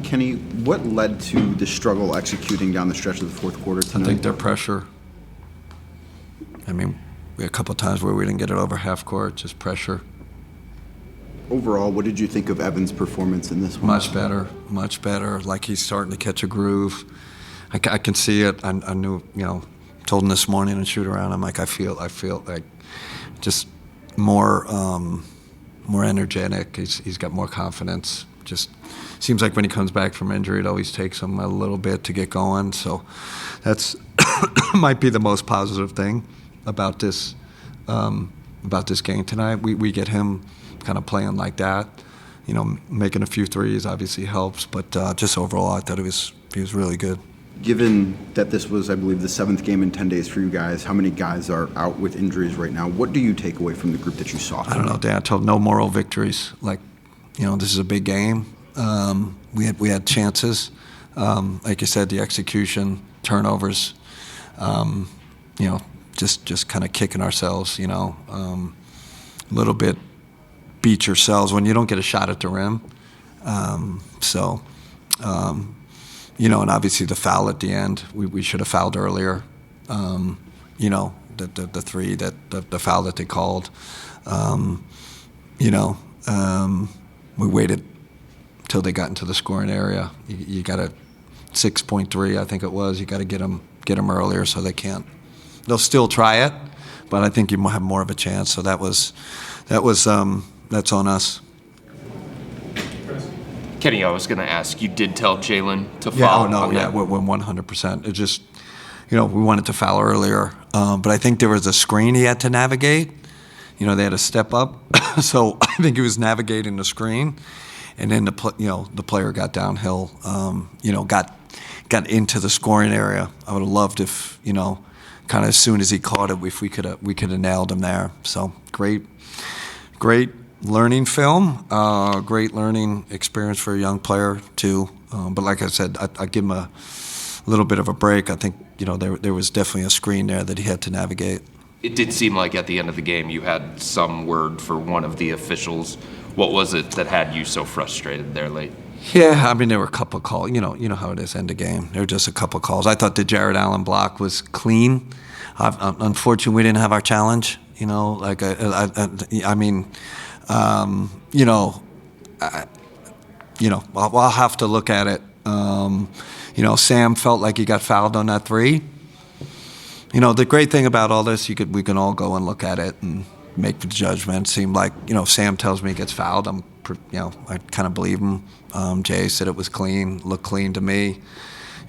Kenny, what led to the struggle executing down the stretch of the fourth quarter tonight? I think their pressure. I mean, we had a couple of times where we didn't get it over half court, just pressure. Overall, what did you think of Evan's performance in this one? Much better, much better. Like he's starting to catch a groove. I can see it. I knew, told him this morning and shoot around. I'm like, I feel like just more energetic. He's got more confidence. Just seems like when he comes back from injury, it always takes him a little bit to get going. So that's might be the most positive thing about this game tonight. We get him kind of playing like that, making a few threes obviously helps, but just overall I thought he was really good. Given that this was, I believe, the 7th game in 10 days for you guys, how many guys are out with injuries right now? What do you take away from the group that you saw? I don't know, Dan. I told no moral victories. Like, this is a big game. We had chances. Like you said, the execution, turnovers, just kind of kicking ourselves, a little bit beat yourselves when you don't get a shot at the rim. And obviously the foul at the end, we should have fouled earlier. The three, the foul that they called. We waited till they got into the scoring area. You got a 6.3, I think it was. You got to get them earlier so they can't. They'll still try it, but I think you have more of a chance. So that's on us. Kenny, I was going to ask, you did tell Jalen to foul? We're 100%. It just, we wanted to foul earlier, but I think there was a screen he had to navigate. They had to step up, so I think he was navigating the screen, and then the player got downhill, got into the scoring area. I would have loved if, kind of as soon as he caught it, if we could have nailed him there. So great learning film, great learning experience for a young player too. But like I said, I give him a little bit of a break. I think there was definitely a screen there that he had to navigate. It did seem like at the end of the game you had some word for one of the officials. What was it that had you so frustrated there late? Yeah, I mean there were a couple of calls. You know how it is end of game. There were just a couple of calls. I thought the Jared Allen block was clean. Unfortunately, we didn't have our challenge. I'll have to look at it. Sam felt like he got fouled on that three. The great thing about all this, we can all go and look at it and make the judgment. It seemed like, Sam tells me he gets fouled. I kind of believe him. Jay said it was clean, looked clean to me.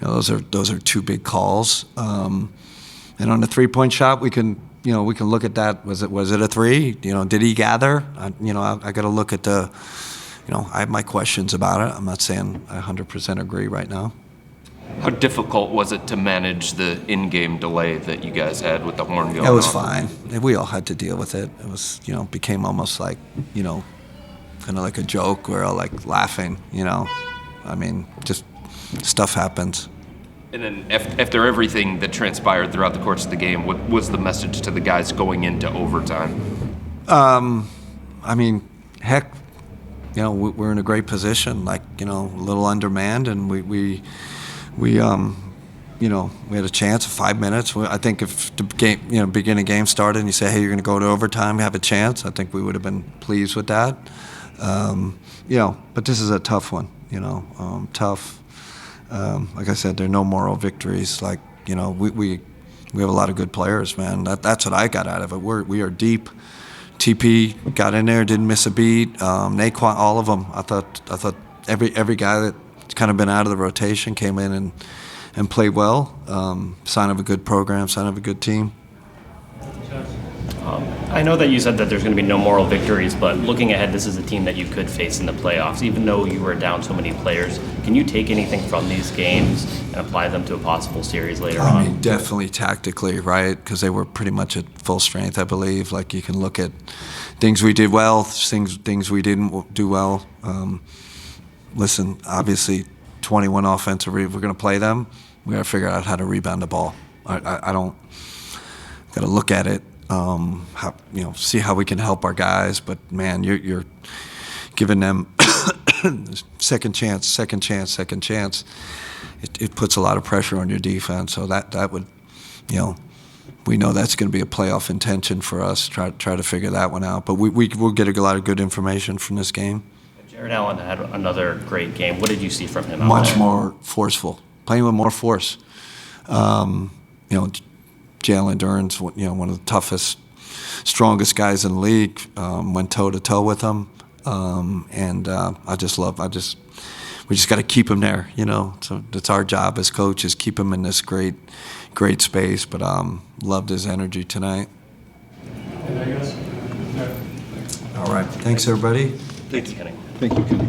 Those are two big calls. And on the 3-point shot, we can look at that. Was it a three? Did he gather? I got to look at the. I have my questions about it. I'm not saying I 100% agree right now. How difficult was it to manage the in-game delay that you guys had with the horn going on? It was fine. We all had to deal with it. It was, became almost like, kind of like a joke. We're all like laughing, I mean, just stuff happens. And then after everything that transpired throughout the course of the game, what was the message to the guys going into overtime? I mean, heck, we're in a great position, like, a little undermanned, and we had a chance of 5 minutes. I think if the game, beginning game started and you say, hey, you're going to go to overtime, you have a chance, I think we would have been pleased with that. But this is a tough one, tough. Like I said, there are no moral victories. Like, we have a lot of good players, man. That's what I got out of it. We are deep. TP got in there, didn't miss a beat. Naquan, all of them. I thought every guy that's kind of been out of the rotation came in and played well. Sign of a good program, sign of a good team. I know that you said that there's going to be no moral victories, but looking ahead, this is a team that you could face in the playoffs. Even though you were down so many players, can you take anything from these games and apply them to a possible series later on? I mean, definitely tactically, right? Because they were pretty much at full strength, I believe. Like, you can look at things we did well, things we didn't do well. Listen, obviously, 21 offensive, we're going to play them. We got to figure out how to rebound the ball. I don't got to look at it. See how we can help our guys, but man, you're giving them second chance, second chance, second chance, it puts a lot of pressure on your defense. So that would, we know that's going to be a playoff intention for us. Try to figure that one out. But we'll get a lot of good information from this game. Jared Allen had another great game. What did you see from him out Much there? more forceful, playing with more force. Jalen Duren's one of the toughest, strongest guys in the league. Went toe to toe with him, and we just got to keep him there. So that's our job as coaches, keep him in this great space. But loved his energy tonight. All right, thanks everybody. Thanks, Kenny. Thank you, Kenny.